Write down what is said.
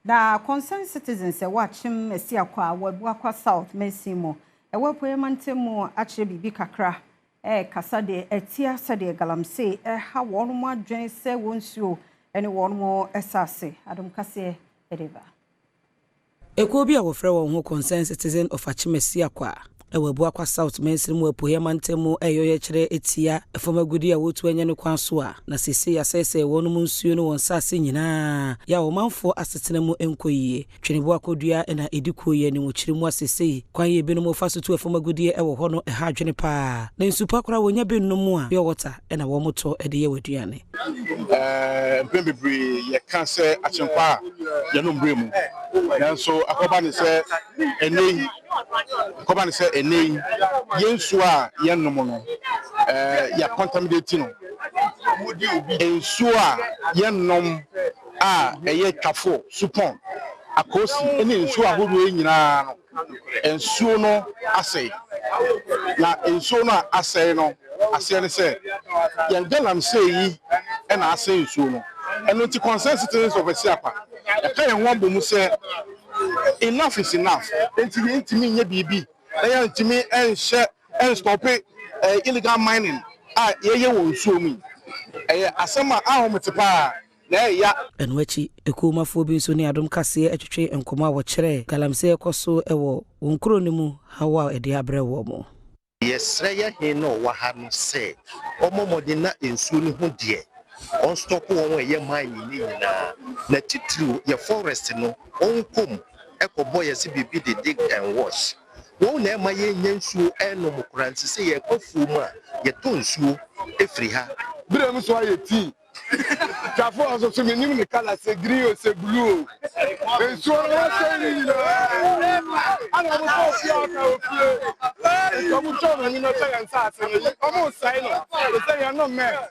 Da concerned citizens watching Messiaqua, Wabwaqua South, Messimo, a wapwemantemo actually be kakra, Casade, Tia Sade Galamse, how one more drain say won't you, and one more assassin, Adam Cassie, Edeva. Ekobia will throw on who concerned citizen of Achimesiaqua. Wabwaqua South Messimo, Poemantemo, Ayoyachere, Etia, a former goodia wood to any Quansua, Nasisi, assess one monsuno on Sassina, Yaoman for assassinamo enquoye, Trinibuacodia and a educoye and Muchrimwa Sisi, Quaye Benomo Fasu to a former goodia, a honor a hydrogen pa. Then Supacra when you be no more, your water and a womoto at the year with Diane. Baby, you can't say at your pa, you know, brim. And so a company said, a name, company said, a name, Yensua, Yanomono, ya contaminating. Ensua, Yanom, a year cafo, supon, a course, any Ensua who win and Suno assay. La Ensona assay no, assay say, Yangalam say, and I say Suno. And with the consensus of a Siapa, a kind of one boom say, enough is enough. And to me, BB, they to me and share and stop it illegal mining. Ye won't sue me. Asama, I home to pa. And whichy, a coma phobia so near Adam Cassia, a tree and Coma watchere, Galamsea Cosso, a war, Uncronimu, how a diabre womo. Yes, Raya, he know what had said. Omo Modena in Suni Hundia. On stop one way, your mind in na titru, your forest, no, on come, echo boy, as if you be the dig and wash. Won't never my yen shoe and no more to say a cofuma, your tone shoe, a free ha. Brim so I tea. Cafo also to me, the color say green or say blue. And so I say, I don't know, I'm almost silent. They say I'm not mad.